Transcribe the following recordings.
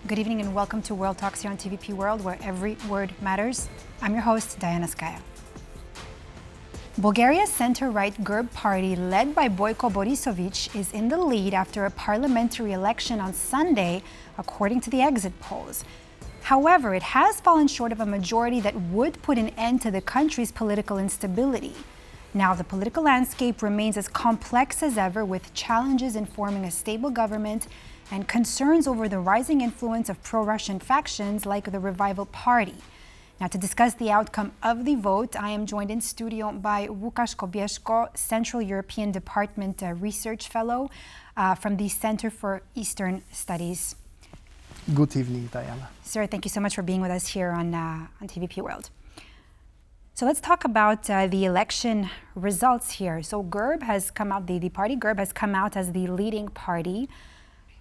Good evening and welcome to World Talks here on TVP World, where every word matters. I'm your host, Diana Skaya. Bulgaria's center-right GERB party, led by Boyko Borissov, is in the lead after a parliamentary election on Sunday, according to the exit polls. However, it has fallen short of a majority that would put an end to the country's political instability. Now, the political landscape remains as complex as ever, with challenges in forming a stable government and concerns over the rising influence of pro-Russian factions like the Revival Party. Now, to discuss the outcome of the vote, I am joined in studio by Łukasz Kobeszko, Central European Department Research Fellow from the Center for Eastern Studies. Good evening, Diana. Sir, thank you so much for being with us here on TVP World. So let's talk about the election results here. So GERB has come out, the party GERB has come out as the leading party.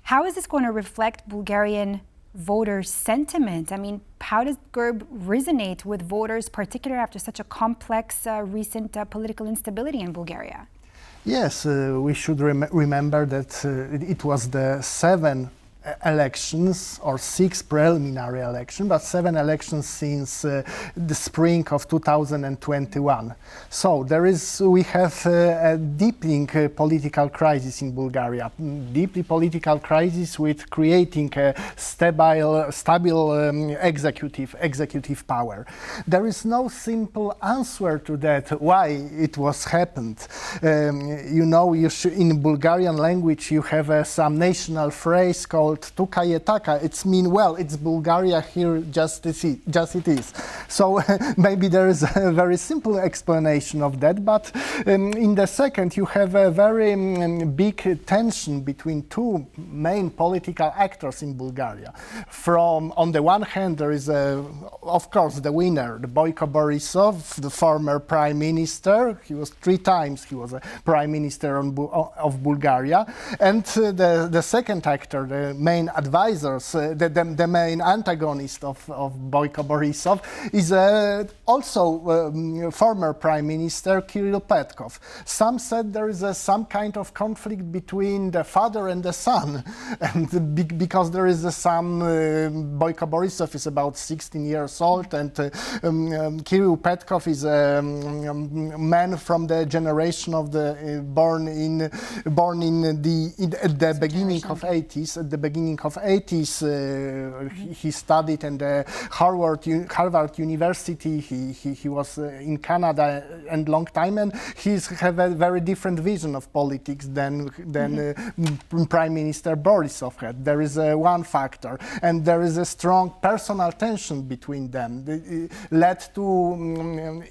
How is this going to reflect Bulgarian voter sentiment? I mean, how does GERB resonate with voters, particularly after such a complex recent political instability in Bulgaria? Yes, we should remember that it was the 7 elections or 6 preliminary elections, but 7 elections since the spring of 2021. So we have a deepening political crisis in Bulgaria, deeply political crisis with creating a stable executive power. There is no simple answer to that, why it was happened. In Bulgarian language you have some national phrase called "Tuka je taka." It's mean, well, it's Bulgaria here, just it is. So maybe there is a very simple explanation of that, but in the second you have a very big tension between 2 main political actors in Bulgaria. On the one hand, there is of course the winner, the Boyko Borissov, the former prime minister. He was 3 times a prime minister of Bulgaria, and the second actor, the main advisors, the main antagonist of Boyko Borissov is also former Prime Minister Kirill Petkov. Some said there is some kind of conflict between the father and the son, and because there is some Boyko Borissov is about 16 years old, and Kirill Petkov is a man from the generation of the born in the beginning of 80s. At the beginning of 80s, he studied in the Harvard University. He was in Canada and long time, and he's have a very different vision of politics than Prime Minister Borissov had. There is one factor, and there is a strong personal tension between them, led to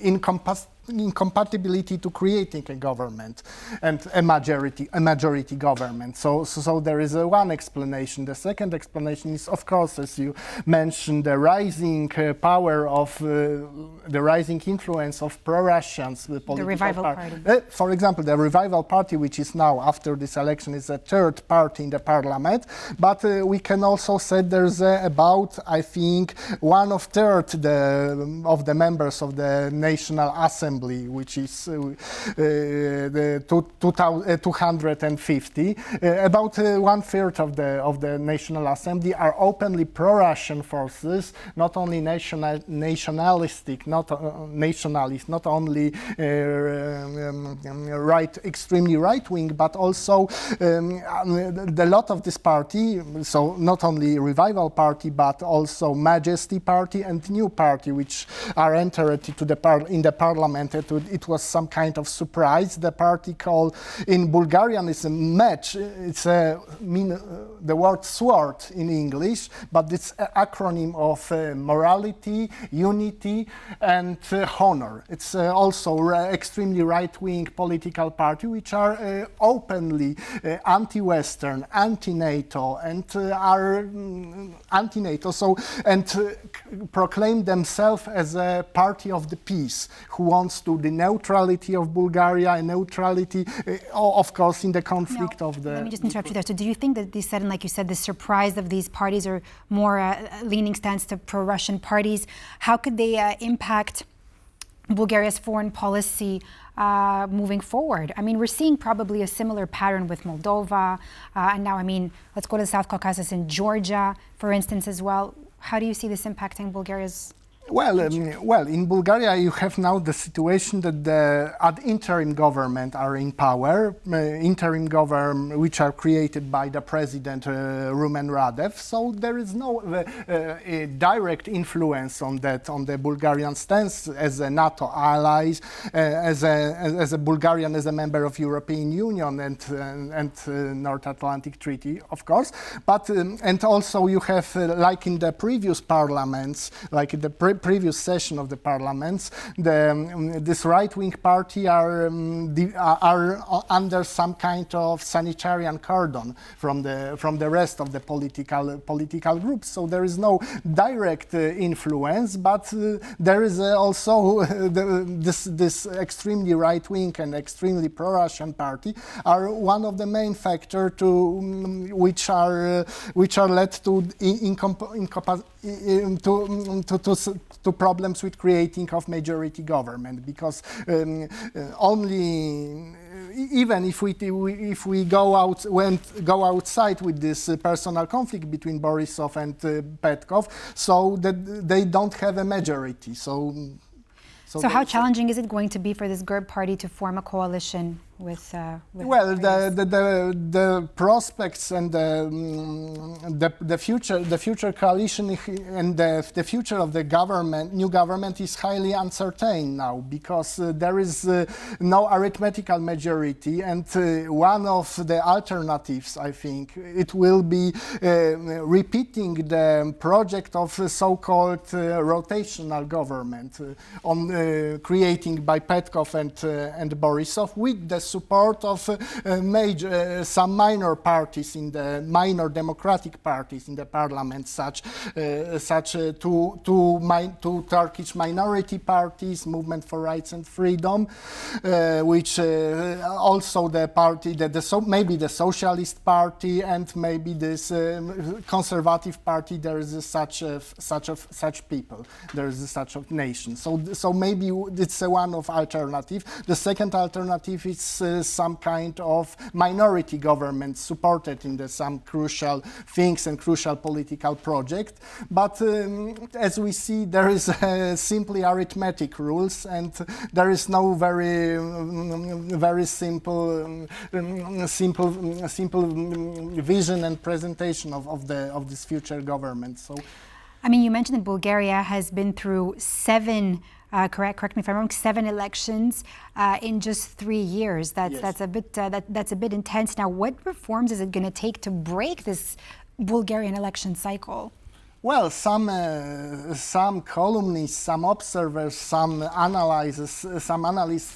incompatibility to creating a government and a majority government. So there is one explanation. The second explanation is, of course, as you mentioned, the rising power of the rising influence of pro-Russians, the Revival Party. For example, the Revival Party, which is now, after this election, is a 3rd party in the parliament. But we can also say there's about, I think, 1/3 of the members of the National Assembly, which is the 250. About 1/3 of the National Assembly are openly pro-Russian forces, not only nationalistic, not only extremely right-wing, but also a lot of this party. So not only Revival Party, but also Majesty Party and New Party, which are entered in the parliament. It was some kind of surprise. The party called in Bulgarian is a match. It's the word sword in English, but it's an acronym of morality, unity, and honor. It's also extremely right-wing political party, which are openly anti-Western, anti-NATO, and are anti-NATO. So proclaim themselves as a party of the peace, who wants to the neutrality of Bulgaria and neutrality, of course, in the conflict of the... Let me just interrupt you there. So do you think that this sudden, like you said, the surprise of these parties are more leaning stance to pro-Russian parties? How could they impact Bulgaria's foreign policy moving forward? I mean, we're seeing probably a similar pattern with Moldova, and now, I mean, let's go to the South Caucasus and Georgia, for instance, as well. How do you see this impacting Bulgaria's? Well, in Bulgaria, you have now the situation that the ad interim government are in power, interim government which are created by the president Rumen Radev. So there is no direct influence on that, on the Bulgarian stance as a NATO ally, as a Bulgarian, as a member of European Union and North Atlantic Treaty, of course. But and also you have like in the previous parliaments, like in the previous session of the parliaments, this right-wing party are under some kind of sanitarian cordon from the rest of the political groups. So there is no direct influence, but there is also this extremely right-wing and extremely pro-Russian party are one of the main factors which are led to problems with creating of majority government, because even if we go outside with this personal conflict between Borissov and Petkov, so that they don't have a majority. So how challenging is it going to be for this GERB party to form a coalition with well, the prospects and the future coalition and the future of the new government is highly uncertain now, because there is no arithmetical majority, and one of the alternatives, I think, it will be repeating the project of some-called rotational government on creating by Petkov and Borissov with the support of some minor parties in the minor democratic parties in the parliament, such two Turkish minority parties, Movement for Rights and Freedom, which also the party maybe the Socialist Party and maybe this conservative party. There is such people. There is such a nation. So maybe it's one of alternative. The second alternative is some kind of minority government supported in some crucial things and crucial political project. But as we see, there is simply arithmetic rules, and there is no very simple vision and presentation of this future government. So, I mean, you mentioned that Bulgaria has been through seven. Correct me if I'm wrong. 7 elections in just 3 years. That's a bit intense. Now, what reforms is it going to take to break this Bulgarian election cycle? Well, some columnists, some observers, some analysts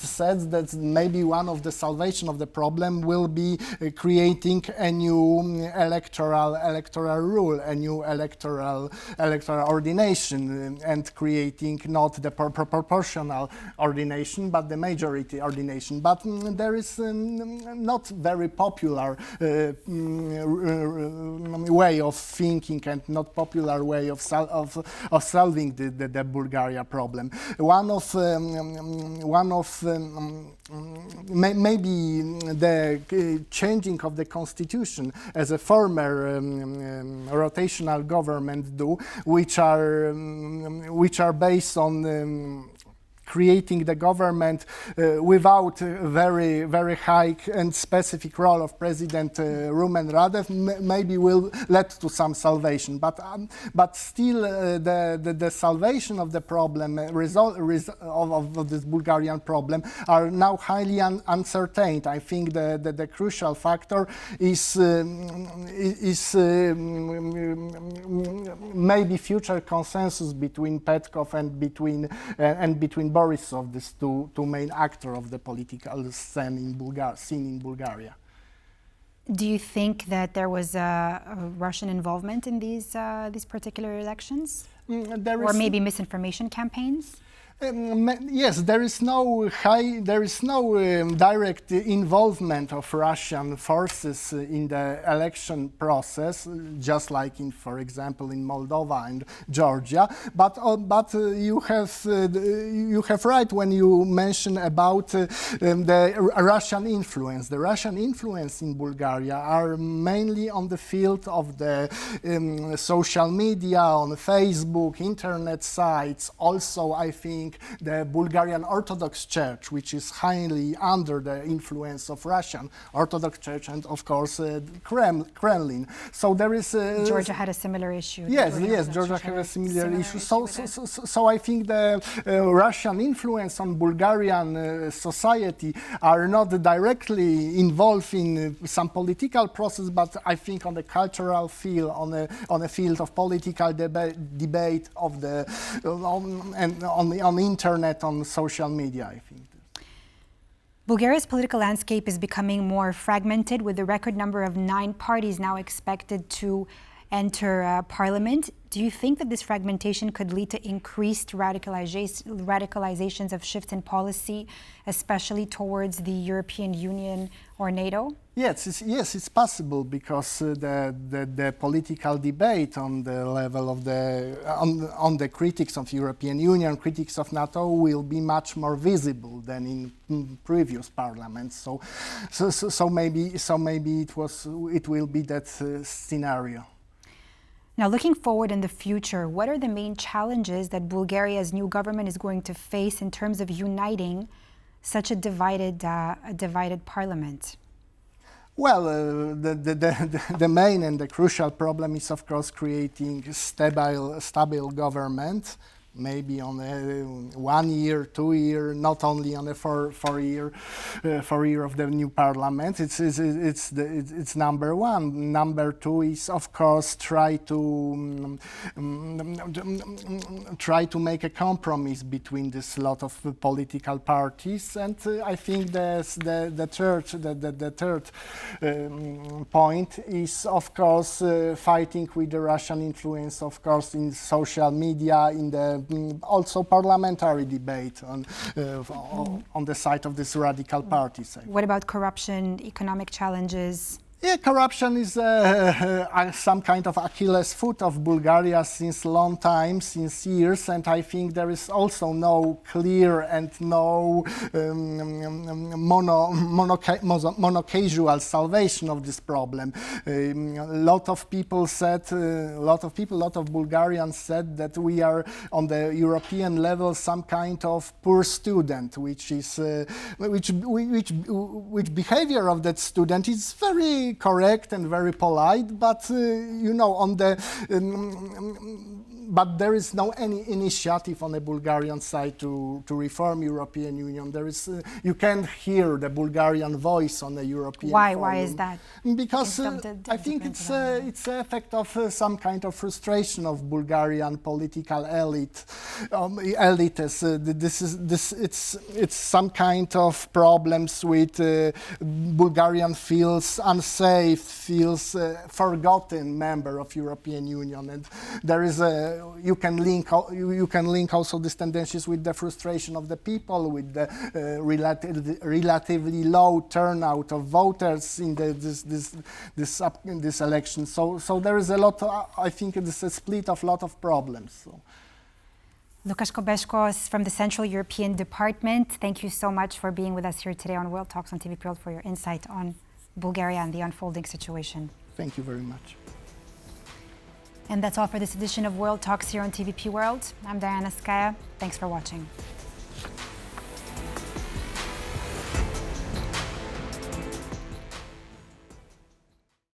said that maybe one of the salvation of the problem will be creating a new electoral rule, a new electoral ordination, and creating not the proportional ordination, but the majority ordination. But there is not very popular way of thinking and not popular way of solving the Bulgaria problem. Maybe the changing of the constitution as a former rotational government do, which are based on creating the government without very high and specific role of President Rumen Radev, maybe will lead to some salvation. But still, the salvation of the problem, result of this Bulgarian problem, are now highly uncertain. I think the crucial factor is maybe future consensus between Petkov and between Borissov, these two main actors of the political scene in Bulgaria. Do you think that there was a Russian involvement in these particular elections, or maybe misinformation campaigns? Yes, there is no direct involvement of Russian forces in the election process, just like in, for example, in Moldova and Georgia. But you have right when you mention about the Russian influence. The Russian influence in Bulgaria are mainly on the field of the social media, on Facebook, internet sites. Also, I think the Bulgarian Orthodox Church, which is highly under the influence of Russian Orthodox Church, and of course Kremlin. So there is Georgia had a similar issue. Yes, Georgia had a similar issue. So I think the Russian influence on Bulgarian society are not directly involved in some political process, but I think on the cultural field, on a field of political debate of the on the internet, on social media, I think. Bulgaria's political landscape is becoming more fragmented, with a record number of 9 parties now expected to enter parliament. Do you think that this fragmentation could lead to increased radicalizations of shifts in policy, especially towards the European Union or NATO? Yes, it's possible, because the political debate on the level of on the critics of European Union, critics of NATO, will be much more visible than in previous parliaments. So maybe it will be that scenario. Now, looking forward in the future, what are the main challenges that Bulgaria's new government is going to face in terms of uniting such a divided parliament? Well, the main and the crucial problem is, of course, creating stable government, maybe on a 1 year, 2 year, not only on a 4 year of the new parliament. It's number one. Number two is, of course, try to make a compromise between this lot of political parties. And I think the third point is, of course, fighting with the Russian influence, of course, in social media, in the also parliamentary debate on the side of these radical parties. What about corruption, economic challenges? Yeah, corruption is some kind of Achilles foot of Bulgaria since long time, since years, and I think there is also no clear and no mono-casual salvation of this problem. A lot of Bulgarians said that we are on the European level some kind of poor student, which behavior of that student is very correct and very polite, but but there is no any initiative on the Bulgarian side to reform European Union. There is you can't hear the Bulgarian voice on the European Why? forum. Why is that? Because I think it's the effect of some kind of frustration of Bulgarian political elite. It's some kind of problems with Bulgarian feels unsafe, feels forgotten member of European Union, and there is you can link also these tendencies with the frustration of the people, with the relatively low turnout of voters in this election. So there is a lot. I think it is a split of lot of problems. So. Łukasz Kobeszko from the Central European Department, thank you so much for being with us here today on World Talks on TVP World, for your insight on Bulgaria and the unfolding situation. Thank you very much. And that's all for this edition of World Talks here on TVP World. I'm Diana Skaya. Thanks for watching.